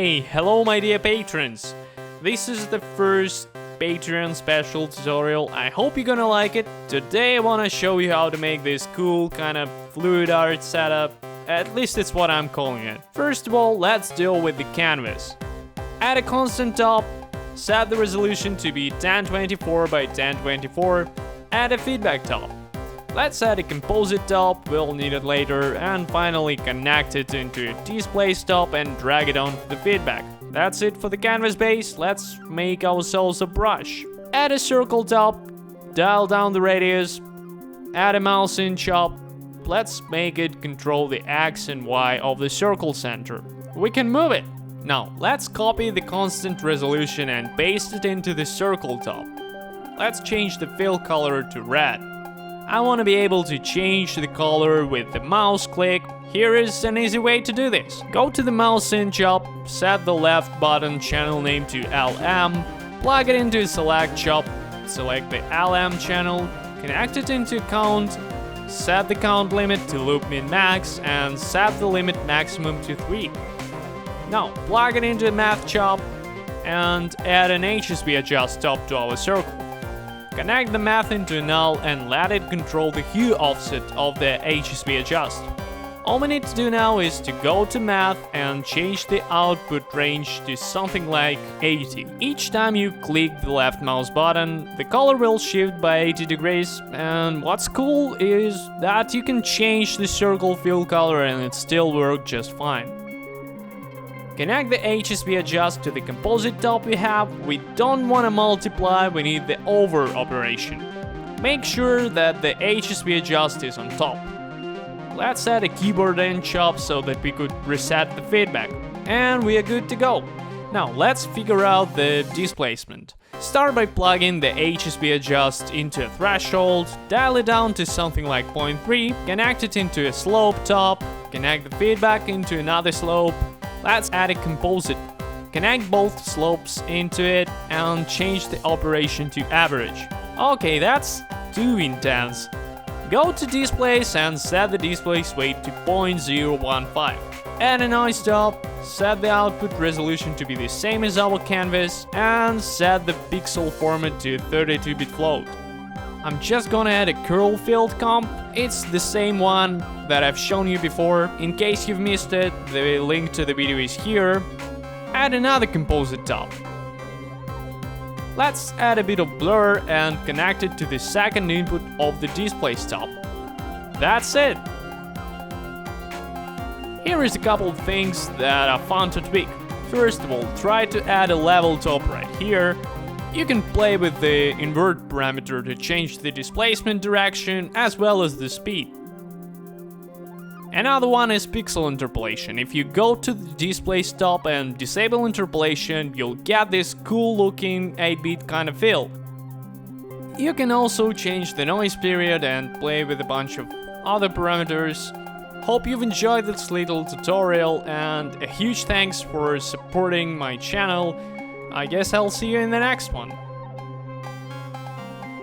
Hey, hello my dear patrons! This is the first Patreon special tutorial. I hope you're gonna like it. Today I wanna show you how to make this cool kind of fluid art setup. At least it's what I'm calling it. First of all, let's deal with the canvas. Add a constant top, set the resolution to be 1024 by 1024, add a feedback top. Let's add a composite top, we'll need it later, and finally connect it into a display top and drag it onto the feedback. That's it for the canvas base. Let's make ourselves a brush. Add a circle top, dial down the radius, add a mouse in chop. Let's make it control the X and Y of the circle center. We can move it. Now, let's copy the constant resolution and paste it into the circle top. Let's change the fill color to red. I want to be able to change the color with the mouse click. Here is an easy way to do this. Go to the mouse in chop, set the left button channel name to LM, plug it into select chop, select the LM channel, connect it into count, set the count limit to loop min max, and set the limit maximum to 3. Now, plug it into math chop and add an HSV adjust top to our circle. Connect the math into null and let it control the hue offset of the HSV adjust. All we need to do now is to go to math and change the output range to something like 80. Each time you click the left mouse button, the color will shift by 80 degrees, and what's cool is that you can change the circle fill color and it still works just fine. Connect the HSV adjust to the composite top we have. We don't want to multiply, we need the over operation. Make sure that the HSV adjust is on top. Let's add a keyboard in chop so that we could reset the feedback. And we are good to go. Now let's figure out the displacement. Start by plugging the HSV adjust into a threshold, dial it down to something like 0.3, connect it into a slope top, connect the feedback into another slope. Let's add a composite. Connect both slopes into it and change the operation to average. Okay, that's too intense. Go to displays and set the displays weight to 0.015. Add a noise top, set the output resolution to be the same as our canvas, and set the pixel format to 32-bit float. I'm just gonna add a curl field comp. It's the same one that I've shown you before. In case you've missed it, the link to the video is here. Add another composite top. Let's add a bit of blur and connect it to the second input of the display top. That's it! Here is a couple of things that are fun to tweak. First of all, try to add a level top right here. You can play with the invert parameter to change the displacement direction as well as the speed. Another one is pixel interpolation. If you go to the display top and disable interpolation, you'll get this cool looking 8-bit kind of feel. You can also change the noise period and play with a bunch of other parameters. Hope you've enjoyed this little tutorial, and a huge thanks for supporting my channel. I guess I'll see you in the next one.